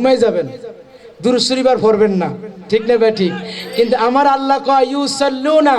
ঘুমাই যাবেন, দুরূদ শরীফ আর পড়বেন না, ঠিক না ভাই? ঠিক। কিন্তু আমার আল্লাহ কয় ইউসাল্লুনা,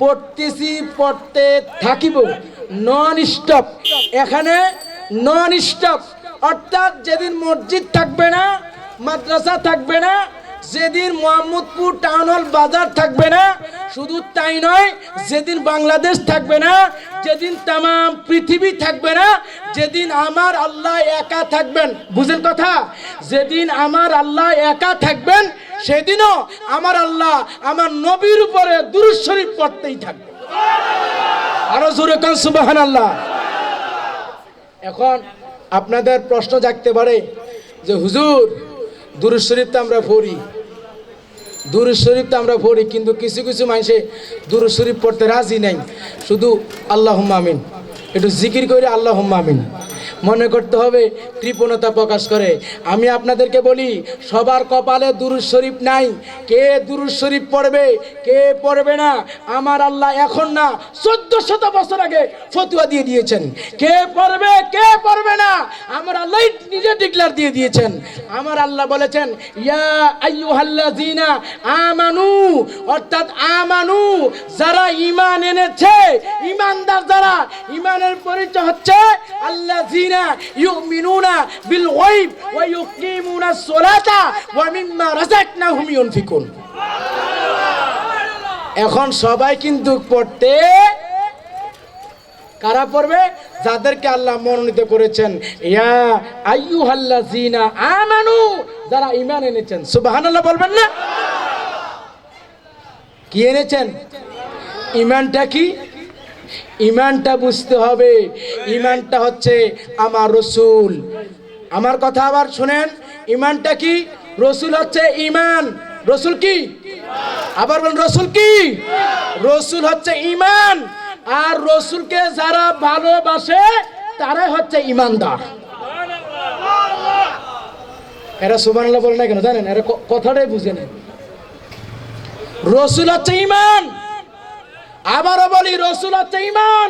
পড়তেছি, পড়তে থাকিব, নন স্টপ। এখানে নন স্টপ, অর্থাৎ যেদিন মসজিদ থাকবে না, মাদ্রাসা থাকবে না, যেদিন মোহাম্মদপুর টাউন হল বাজার থাকবে না, শুধু তাই নয়, যেদিন বাংলাদেশ থাকবে না, যেদিন তাম পৃথিবী থাকবে না, যেদিন আমার আল্লাহ একা থাকবেন, বুঝেন কথা? যেদিন আমার আল্লাহ একা থাকবেন, সেদিনও আমার আল্লাহ আমার নবীর উপরে দুরূদ শরীফ পড়তেই থাকবে। আরো জোরে কান সুবহানাল্লাহ। এখন আপনাদের প্রশ্ন জাগতে পারে যে হুজুর, দুরূদ শরীফ তো আমরা পড়ি, দুরূদ শরীফ তো আমরা পড়ি, কিন্তু কিছু কিছু মানুষে দুরূদ শরীফ পড়তে রাজি নাই, শুধু আল্লাহুম্মা আমিন, একটু জিকির করে আল্লাহুম্মা আমিন মনে করতে হবে, কৃপণতা প্রকাশ করে। আমি আপনাদেরকে বলি, সবার কপালে দুরূদ শরীফ নাই। কে দুরূদ শরীফ পড়বে, কে পড়বে না, আমার আল্লাহ এখন না 1400 বছর আগে ফতোয়া দিয়ে দিয়েছেন। কে পড়বে, কে পড়বে না, আমার আল্লাহ নিজে ডিক্লেয়ার দিয়ে দিয়েছেন। আমার আল্লাহ বলেছেন ইয়া আইয়ুহাল্লাযিনা আমানু, অর্থাৎ আমানু যারা ঈমান এনেছে, ঈমানদার যারা, ঈমানের পরিচয় হচ্ছে আল্লাযিনা ইউমিনুনা বিল গায়ব ওয়া ইউকিমুনাস সালাতা ওয়া মিম্মা রাযাকনাহুম ইউনফিকুন। এখন সবাই কিন্তু পড়তে, কারা পড়বে? যাদেরকে আল্লাহ মনোনীত করেছেন, ইয়া আইয়ুহাল্লাযিনা আমানু, যারা ঈমান এনেছেন। সুবহানাল্লাহ বলবেন না? কি এনেছেন? ঈমানটা কি? ঈমানটা বুঝতে হবে। ঈমানটা হচ্ছে আমার রসুল। আমার কথা আবার শুনেন, ঈমানটা কি? রসুল হচ্ছে ঈমান। রসুল কি? আবার বলেন, রসুল কি? রসুল হচ্ছে ঈমান। আর রসুলকে যারা ভালোবাসে তারাই হচ্ছে ঈমানদার। এরা সুবহানাল্লাহ বলে না কেন জানেন? এরা কথাটাই বুঝে নেন। রসুল হচ্ছে ঈমান। আবারও বলি, রসুল হচ্ছে ঈমান।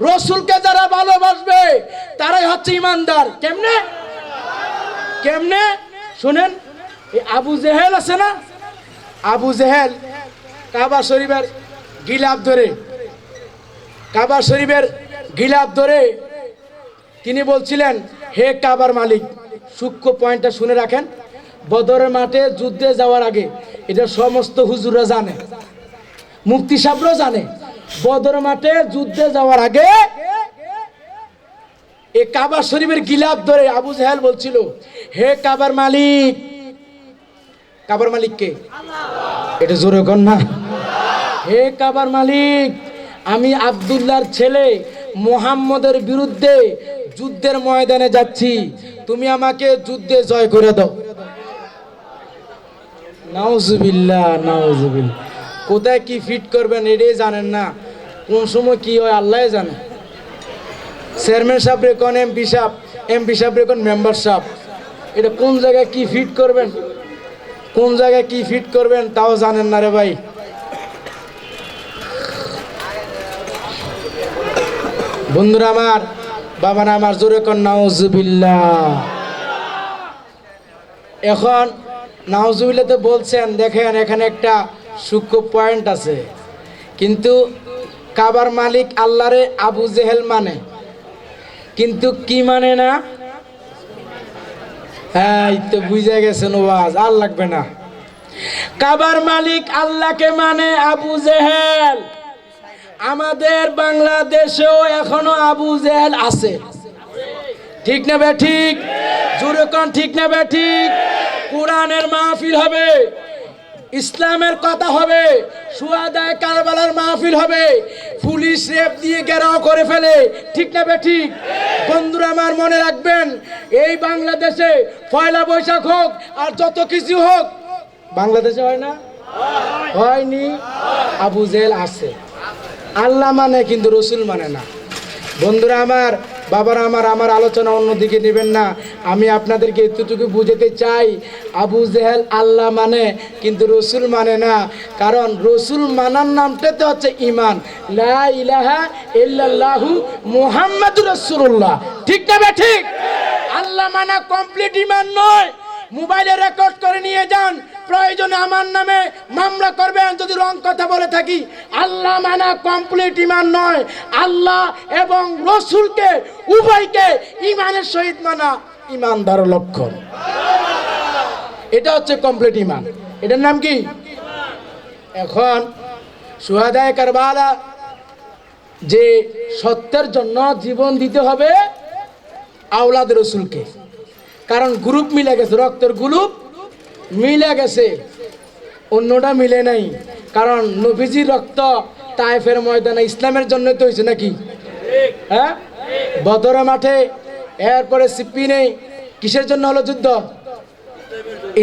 রসুলকে যারা ভালোবাসবে তারাই হচ্ছে ঈমানদার। কেমনে? কেমনে শুনেন, এই আবু জেহেল আছে না, আবু জেহেল কাবা শরীফের গিলাফ ধরে, কাবা শরীফের গিলাফ ধরে তিনি বলছিলেন, হে কাবার মালিক। সূক্ষ্ম পয়েন্টটা শুনে রাখেন, বদরের মাঠে যুদ্ধে যাওয়ার আগে, এটা সমস্ত হুজুররা জানে, মুফতি সাহেবরাও জানে, বদর মাঠে যুদ্ধে যাওয়ার আগে এই কাবা শরীফের গিলাফ ধরে আবু জেহেল বলছিল, হে কাবার মালিক। কাবার মালিক কে? এটা জোরে কর না। হে কাবার মালিক, আমি আব্দুল্লাহর ছেলে মুহাম্মদের বিরুদ্ধে যুদ্ধের ময়দানে যাচ্ছি, তুমি আমাকে যুদ্ধে জয় করে দাও। নাউজুবিল্লাহ, নাউজুবিল্লাহ। কোথায় কি ফিট করবেন এটাই জানেন না, কোন সময় কি হয় আল্লাহ জানে। চেয়ারম্যান সাহেব রে কোন এমপি সাহেব, এমপি সাহেব রে কোন মেম্বার সাহেব, এটা কোন জায়গায় কি ফিট করবেন, কোন জায়গায় কি ফিট করবেন তাও জানেন না রে ভাই। বন্ধুরা আমার, বাবারা আমার, জোরে কোন নাউজুবিল্লাহ। এখন নাউজুবিল্লাহ তো বলছেন, দেখেন এখানে একটা সূক্ষ্ম পয়েন্ট আছে। কিন্তু কাবার মালিক আল্লাহরে আবু জেহেল মানে, কিন্তু কি মানে না? হ্যাঁ, তো বুঝে গেছেন, ওয়াজ আর লাগবে না। কাবার মালিক আল্লাহকে মানে আবু জেহেল। আমাদের বাংলাদেশেও এখনো আবু জেহেল আছে, ঠিক না বে ঠিক? জোরে কোন ঠিক না বে ঠিক? কোরআনের মাহফিল হবে, ইসলামের কথা হবে, শুহাদায়ে কারবালার মাহফিল হবে, পুলিশ রেপ দিয়ে ঘেরাও করে ফেলে, ঠিক না বে ঠিক? বন্ধুরা আমার, মনে রাখবেন, এই বাংলাদেশে পয়লা বৈশাখ হোক আর যত কিছু হোক, বাংলাদেশে হয় না? হয়নি। আবু জেহেল আছে। আল্লাহ মানে কিন্তু রসুল মানে না। বন্ধুরা আমার, বাবারা আমার, আমার আলোচনা অন্যদিকে নেবেন না। আমি আপনাদেরকে এতটুকু বুঝাতে চাই, আবু জেহেল আল্লাহ মানে কিন্তু রসুল মানে না। কারণ রসুল মানার নামটাতে হচ্ছে ঈমান, লা ইলাহা ইল্লাল্লাহু মুহাম্মাদুর রাসূলুল্লাহ, ঠিক না বে ঠিক? আল্লাহ মানা কমপ্লিট ঈমান নয়, করে নিয়ে যান, প্রয়োজনে আমার নামে মামলা করবেন যদি রং কথা বলে থাকি। আল্লাহ মানা কমপ্লিট ইমান নয়, আল্লাহ এবং রসুলকে উভয়কে ইমানের সহিত মানা ইমানদার লক্ষণ। এটা হচ্ছে কমপ্লিট ইমান। এটার নাম কি? এখন শুহাদায়ে কারবালা যে সত্যের জন্য জীবন দিতে হবে আওলাদ রসুলকে, কারণ গ্রুপ মিলে গেছে, রক্তের গ্রুপ মিলে গেছে, অন্যটা মিলে নাই। কারণ নবীজির রক্ত তায়েফের ময়দানে ইসলামের জন্য তো হয়েছে নাকি? হ্যাঁ, বদরের মাঠে, এরপরে সিপ্পিনে কিসের জন্য হলো যুদ্ধ?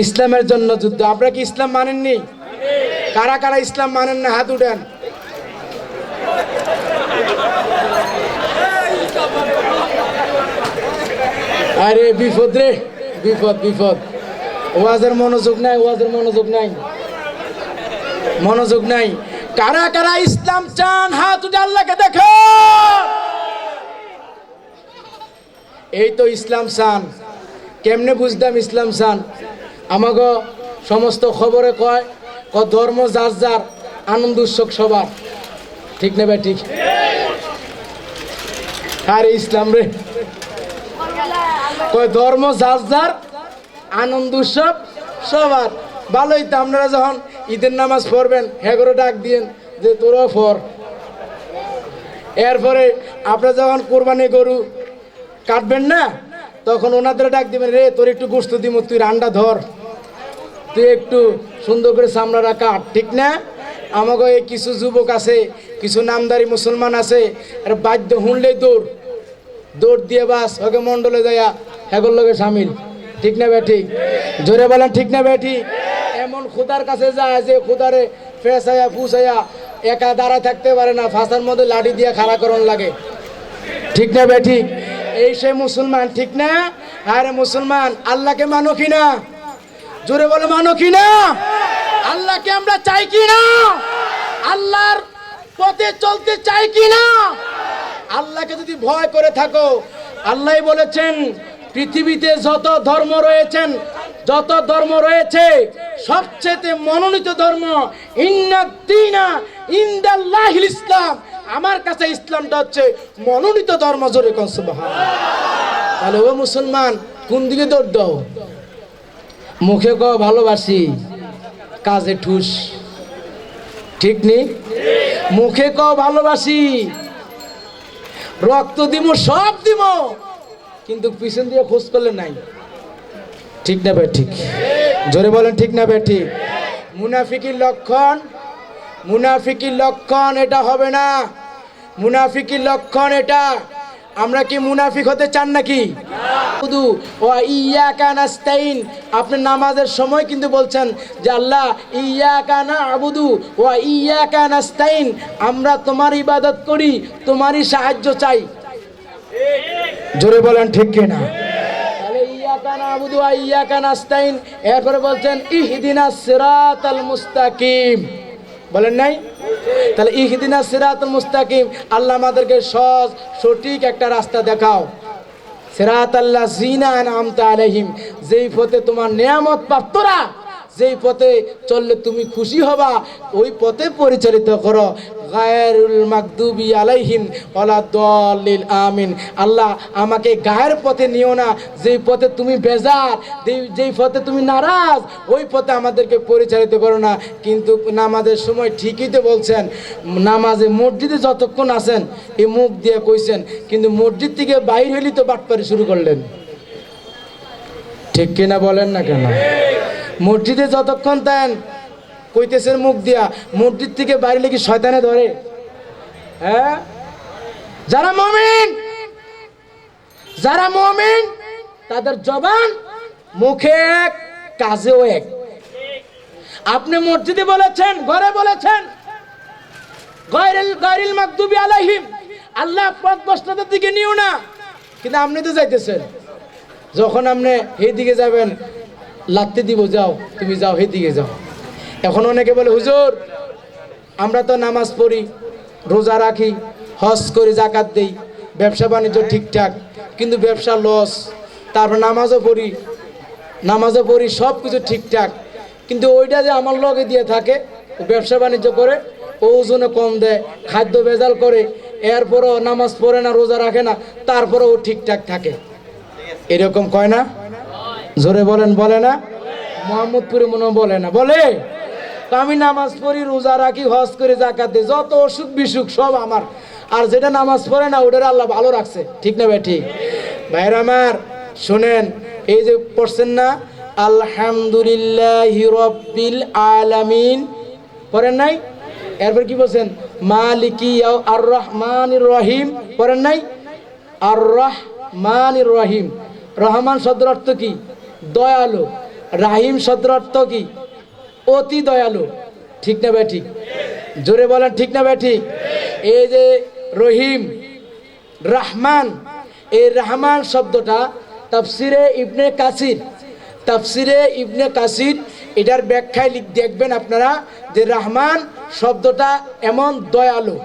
ইসলামের জন্য যুদ্ধ। আপনারা কি ইসলাম মানেননি? কারা কারা ইসলাম মানেন না হাত উঠান। আরে বিপদ রে, বিপদ বিপদ। ওয়াজের মনোযোগ নাই, ওয়াজের মনোযোগ নাই, মনোযোগ নাই। কারা কারা ইসলাম চান হাত উঠে আল্লাহকে দেখো। এই তো ইসলাম চান। কেমনে বুঝতাম ইসলাম চান? আমাকে সমস্ত খবরে কয় ধর্ম যার যার, আনন্দ উৎসব সবার। ঠিক না ভাই? ঠিক। আরে ইসলাম রে কয় ধর্ম যার যার, আনন্দ উৎসব সবার। ভালোই তো, আপনারা যখন ঈদের নামাজ পড়বেন হেগরে ডাক দিয়েন যে তোরা পড়। এরপরে আপনারা যখন কোরবানি গরু কাটবেন না, তখন ওনাদের ডাক দিবেন, রে তোর একটু গোস্ত দিব, তুই রান্না ধর, তুই একটু সুন্দর করে চামড়াটা কাট। ঠিক না? আমাকে এই কিছু যুবক আছে, কিছু নামদারি মুসলমান আছে, আর বাদ্য হুনলেই দৌড়, দৌড় দিয়ে বাস ওকে মন্ডলে যাইয়া হেগর লোকে সামিল। ঠিক না ভাই? ঠিক। জোরে বলেন ঠিক না ভাই? ঠিক। এমন খুদার কাছে যায় যে খুদারে ফেসাইয়া ফুসাইয়া একা দাঁড়ায় থাকতে পারে না, ফাঁসার মধ্যে লাঠি দিয়ে খাড়া করন লাগে। ঠিক না ভাই? ঠিক। এই সে মুসলমান। ঠিক না? আরে মুসলমান, আল্লাহকে মানো কি না? জোরে বলে মানো কি না? আল্লাহকে আমরা চাই কি না? আল্লাহর পথে চলতে চাই কি না? আল্লাহকে যদি ভয় করে থাকো, আল্লাহ বলেছেন পৃথিবীতে যত ধর্ম রয়েছেন, যত ধর্ম রয়েছে, সবচেয়ে মনোনীত ধর্ম ইন্নাদ্দীনা ইনদাল্লাহিল ইসলাম। আমার কাছে ইসলামটা হচ্ছে মনোনীত ধর্ম। জোরে কোন সুবহানাল্লাহ। তাহলে ও মুসলমান, কোন দিকে দৌড় দাও? মুখে কও ভালোবাসি, কাজে ঠুস। ঠিক নেই? মুখে কও ভালোবাসি, রক্ত দিব, সব দিব, কিন্তু পিছন দিয়ে খোঁজ করলে নাই। ঠিক না ভাই? ঠিক। জোরে বলেন ঠিক না ভাই? ঠিক। মুনাফিকির লক্ষণ, মুনাফিকির লক্ষণ এটা হবে না। মুনাফিকির লক্ষণ এটা। আমরা কি মুনাফিক হতে চান নাকি? শুধু ওয়া ইয়াকা নাস্তাইন, আপনি নামাজের সময় কিন্তু বলছেন যে আল্লাহ ইয়াকা নাবুদু ওয়া ইয়াকা নাস্তাইন, আমরা তোমার ইবাদত করি, তোমারই সাহায্য চাই। জোরে বলেন ঠিক কিনা? তাহলে ইয়াকা নাবুদু ওয়া ইয়াকা নাস্তাইন, এরপরে বলছেন ইহদিনাস সিরাতাল মুস্তাকিম, বলেন নাই? তাহলে ইহদিনাস সিরাতাল মুস্তাকিম, আল্লাহ আমাদেরকে সহজ সঠিক একটা রাস্তা দেখাও। সিরাতাল্লাযিনা আনআমতা আলাইহিম, যেই পথে তোমার নিয়ামত প্রাপ্তরা, যেই পথে চললে তুমি খুশি হবা, ওই পথে পরিচালিত করো। গায়রুল মাগদুবি আলাইহিম ওয়ালাদ-দাল্লিল আমিন। আল্লাহ আমাকে গায়ের পথে নিও না, যেই পথে তুমি বেজার, যেই পথে তুমি নারাজ, ওই পথে আমাদেরকে পরিচালিত করো না। কিন্তু নামাজের সময় ঠিকই তো বলছেন, নামাজে মসজিদে যতক্ষণ আছেন এই মুখ দিয়ে কইছেন, কিন্তু মসজিদ থেকে বাইর হইলেই তো বাটপারি শুরু করলেন। ঠিক কিনা বলেন না কেন? মসজিদে যতক্ষণ দেন কইতেছেন মুখ দিয়া, মসজিদ থেকে বাইরে কি শয়তানে ধরে? হ্যাঁ, যারা মুমিন, যারা মুমিন তাদের জবান মুখে এক, কাজেও এক। আপনি মসজিদে বলেছেন, ঘরে বলেছেন গায়রিল মাগদুবি আলাইহিম, আল্লাহ পথভ্রষ্টদের দিকে নিও না, কিন্তু আপনি তো যাইতেছেন। যখন আপনি এই দিকে যাবেন, লাত্তি দিব, যাও তুমি যাও, এই দিকে যাও। এখন অনেকে বলে হুজুর আমরা তো নামাজ পড়ি, রোজা রাখি, হজ করি, যাকাত দেই, ব্যবসা বাণিজ্য ঠিকঠাক, কিন্তু ব্যবসা লস, তারপর নামাজও পড়ি, নামাজও পড়ি, সব কিছু ঠিকঠাক, কিন্তু ওইটা যে আমার লগে দিয়ে থাকে, ও ব্যবসা বাণিজ্য করে, ও ওজনে কম দেয়, খাদ্য ভেজাল করে, এরপরও নামাজ পড়ে না, রোজা রাখে না, তারপরে ও ঠিকঠাক থাকে, এরকম কয় না? জোরে বলেন, বলে না? মোহাম্মদপুরে মনে হয় বলে না, বলে? তো আমি নামাজ পড়ি, রোজা রাখি, হজ করে, জাকাত দিই, যত অসুখ বিসুখ সব আমার, আর যেটা নামাজ পড়ে না ওটার আল্লাহ ভালো রাখছে, ঠিক না ভাই? ঠিক। ভাইরা আমার শোনেন, এই যে পড়ছেন না আলহামদুলিল্লাহি রাব্বিল আলামিন, পড়েন নাই? এরপর কি বলছেন? মালিকি আর রহমানির রহিম, পড়েন নাই? আর রহমানির রহিম। রহমান শব্দের অর্থ কি? দয়ালু। রাহিম শব্দের অর্থ কি? অতি দয়ালু, ঠিক না ভাই? ঠিক। জোরে বলেন, ঠিক না ভাই? ঠিক। এই যে রহিম, রহমান, এই রহমান শব্দটা তাফসিরে ইবনে কাসির, তাফসিরে ইবনে কাসির এটার ব্যাখ্যায় দেখবেন আপনারা যে রহমান শব্দটা এমন দয়ালু।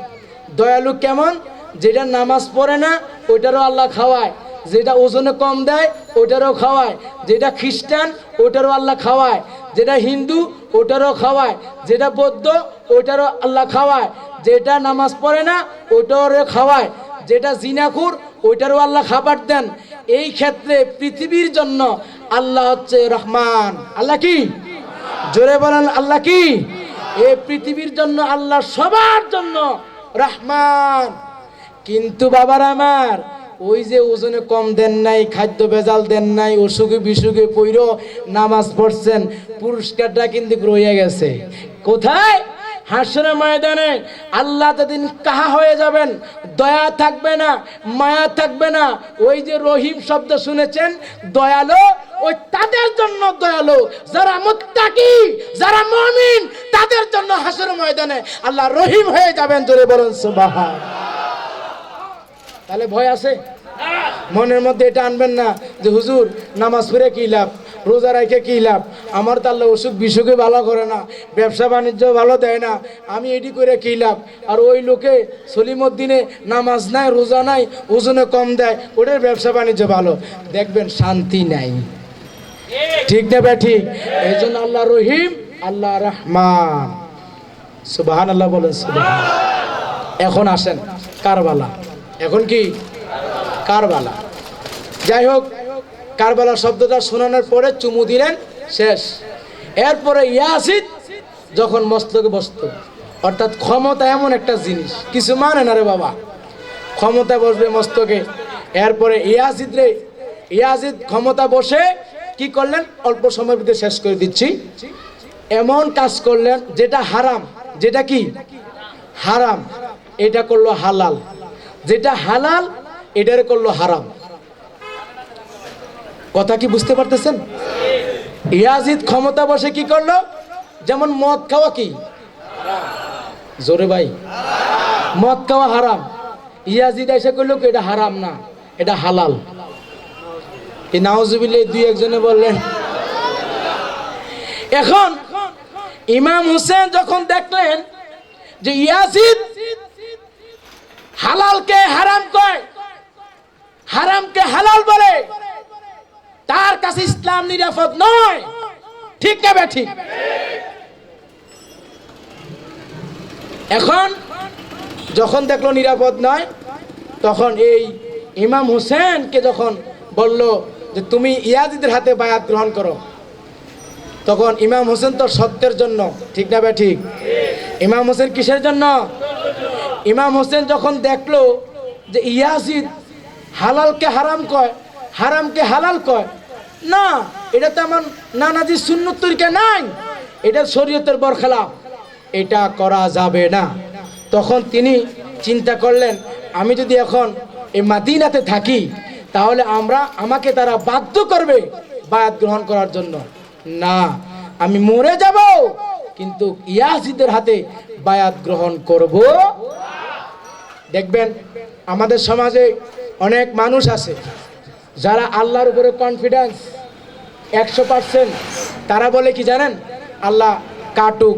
দয়ালু কেমন? যেটা নামাজ পড়ে না ওইটারও আল্লাহ খাওয়ায়, যেটা ওজনে কম দেয় ওইটারও খাওয়ায়, যেটা খ্রিস্টান ওইটারও আল্লাহ খাওয়ায়, যেটা হিন্দু ওইটারও খাওয়ায়, যেটা বৌদ্ধ ওইটারও আল্লাহ খাওয়ায়, যেটা নামাজ পড়ে না ওইটারও খাওয়ায়, যেটা জিনাকুর ওইটারও আল্লাহ খাবার দেন। এই ক্ষেত্রে পৃথিবীর জন্য আল্লাহ হচ্ছে রহমান। আল্লাহ কি? জোরে বলেন, আল্লাহ কি? এই পৃথিবীর জন্য আল্লাহ সবার জন্য রহমান। কিন্তু বাবার আমার, ওই যে ওজনে কম দেন নাই, খাদ্য ভেজাল দেন নাই, অসুখে বিসুখে পইরো নামাজ পড়ছেন, পুরস্কারটা কিন্তু রয়ে গেছে কোথায়? হাসরের ময়দানে আল্লাহ যেদিন কাহা হয়ে যাবেন, দয়া থাকবে না, মায়া থাকবে না। ওই যে রহিম শব্দ শুনেছেন, দয়ালু, ওই তাদের জন্য দয়ালু যারা মুত্তাকি, যারা মুমিন, তাদের জন্য হাসরের ময়দানে আল্লাহ রহিম হয়ে যাবেন। জোরে বলেন সুবহান। তাহলে ভয় আছে? মনের মধ্যে এটা আনবেন না যে হুজুর নামাজ পড়ে কি লাভ, রোজা রাখে কি লাভ, আমার তো আল্লাহ অসুখ বিসুখে ভালো করে না, ব্যবসা বাণিজ্য ভালো দেয় না, আমি এটি করে কি লাভ? আর ওই লোকে সলিমুদ্দিনে নামাজ নাই, রোজা নাই, ওজনে কম দেয়, ওটার ব্যবসা বাণিজ্য ভালো, দেখবেন শান্তি নাই, ঠিক না ভাই? ঠিক। এই জন্য আল্লাহ রহিম, আল্লাহ রহমান। সুবহান আল্লাহ বলেন, সুবহান। এখন আসেন কারবালা। এখন কি? কারবালা। যাই হোক, কারবালা শব্দটা শোনানোর পরে চুমু দিলেন, শেষ। এরপরে ইয়াজিদ যখন মস্তকে বসত, অর্থাৎ ক্ষমতা এমন একটা জিনিস, কিছু মানে না রে বাবা, ক্ষমতা বসবে মস্তকে। এরপরে ইয়াজিদ ক্ষমতা বসে কি করলেন? অল্প সময়ের ভিতরে শেষ করে দিচ্ছি। এমন কাজ করলেন যেটা হারাম, যেটা কি হারাম, এটা করলো হালাল, যেটা হালাল এটারে করলো হারাম। কথা কি বুঝতে পারতেছেন? ইয়াজিদ ক্ষমতা বসে কি করলো? যেমন মদ খাওয়া কি জোরে ভাই, মদ খাওয়া হারাম, ইয়াজিদ এসে করলো কি এটা হারাম না, এটা হালাল। এই নাউজুবিল্লাহ দুই একজনে বললেন। এখন ইমাম হুসেন যখন দেখলেন যে ইয়াজিদ হালালকে হারাম কয়, হারামকে হালাল বলে, তার কাছে ইসলাম নিরাপদ নয়, ঠিক না বে ঠিক? এখন যখন দেখলো নিরাপদ নয়, তখন এই ইমাম হোসেনকে যখন বলল যে তুমি ইয়াজিদের হাতে বায়াত গ্রহণ করো, তখন ইমাম হোসেন তো সত্যের জন্য, ঠিক না বে ঠিক? ইমাম হোসেন কিসের জন্য? ইমাম হোসেন যখন দেখলো যে ইয়াজিদ হালালকে হারাম কয়, হারামকে হালাল কয়, না এটা তো আমার নানাজি সুন্নত তরিকা নাই, এটা শরীয়তের বরখেলাফ, এটা করা যাবে না। তখন তিনি চিন্তা করলেন, আমি যদি এখন এই মাদিনাতে থাকি তাহলে আমাকে তারা বাধ্য করবে বায়াত গ্রহণ করার জন্য, না আমি মরে যাব কিন্তু ইয়াজিদের হাতে বায়াত গ্রহণ করব। দেখবেন আমাদের সমাজে অনেক মানুষ আছে যারা আল্লাহর উপরে কনফিডেন্স 100%, তারা বলে কি জানেন? আল্লাহ কাটুক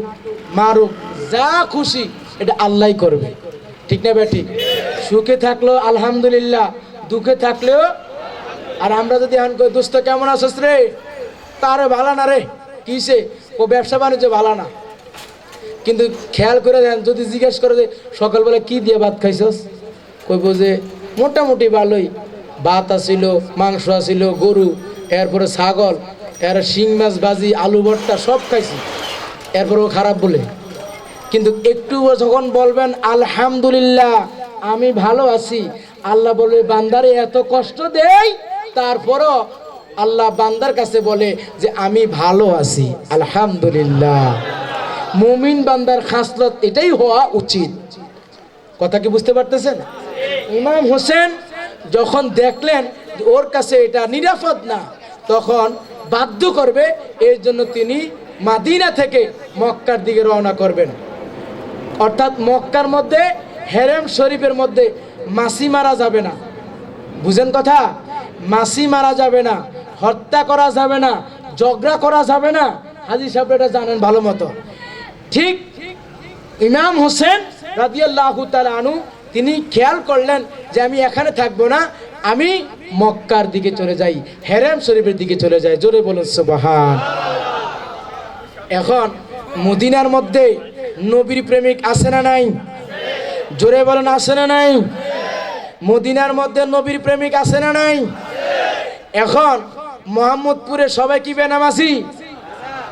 মারুক যা খুশি এটা আল্লাহই করবে, ঠিক না বেটি? সুখে থাকলো আলহামদুলিল্লাহ, দুঃখে থাকলেও। আর আমরা যদি এখন কই দোস্ত কেমন আছিস রে, তারে ভালো না রে, কিসে? ও ব্যবসা বাণিজ্য ভালো না। কিন্তু খেয়াল করে দেন, যদি জিজ্ঞেস করে যে সকালবেলা কি দিয়ে ভাত খাইছস, কইব যে মোটামুটি ভালোই, ভাত আসিল, মাংস আসিল, গরু, এরপরে ছাগল, এর শিং মাছ ভাজি, আলু ভর্তা সব খাইছি, এরপরেও খারাপ বলে। কিন্তু একটু যখন বলবেন আলহামদুলিল্লাহ আমি ভালো আছি, আল্লাহ বলবে বান্দারে এত কষ্ট দেই, তারপরও আল্লাহ বান্দার কাছে বলে যে আমি ভালো আছি আলহামদুলিল্লাহ। মুমিন বান্দার খাসলত এটাই হওয়া উচিত। কথা কি বুঝতে পারতেছেন? ইমাম হোসেন যখন দেখলেন যে ওর কাছে এটা নিরাপদ না, তখন বাধ্য করবে, এর জন্য তিনি মাদিনা থেকে মক্কার দিকে রওনা করবেন। অর্থাৎ মক্কার মধ্যে হেরেম শরীফের মধ্যে মাসি মারা যাবে না। বুঝেন কথা? মাসি মারা যাবে না, হত্যা করা যাবে না, ঝগড়া করা যাবে না। হাজী সাহেব এটা জানেন ভালো মতো। ঠিক ইমাম হোসেন রাদিয়াল্লাহু তাআলা আনহু তিনি খেয়াল করলেন যে আমি এখানে থাকবো না, আমি মক্কার দিকে চলে যাই, হেরেম শরীফের দিকে চলে যাই। জোরে বলুন সুবহান। এখন মদিনার মধ্যে নবীর প্রেমিক আছে না নাই? জোরে বলেন আছে না নাই? মদিনার মধ্যে নবীর প্রেমিক আছে না নাই? এখন মোহাম্মদপুরে সবাই কি বেনামাজি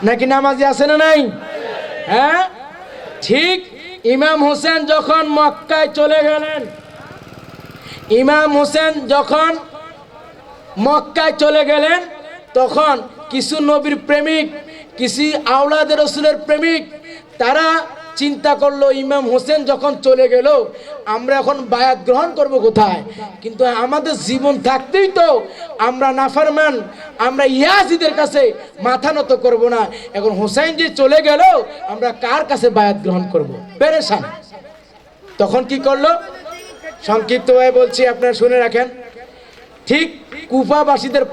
নাকি নামাজি আছে না নাই? হ্যাঁ, ঠিক ইমাম হোসেন যখন মক্কায় চলে গেলেন, ইমাম হোসেন যখন মক্কায় চলে গেলেন, তখন কিছু নবীর প্রেমিক, কিছু আওলাদে রসুলের প্রেমিক, তারা চিন্তা করলো ইমাম হোসেন যখন চলে গেল, আমরা এখন বায়াত গ্রহণ করব কোথায়? কিন্তু আমাদের জীবন থাকতেই তো আমরা নাফরমান, আমরা ইয়াজিদের কাছে মাথা নত করব না। এখন হোসেন যে চলে গেল, আমরা কার কাছে বায়াত গ্রহণ করব? পেরেশান। তখন কি করলো? সংক্ষিপ্তভাবে বলছি, আপনারা শুনে রাখেন। ঠিক কুফাবাসীদের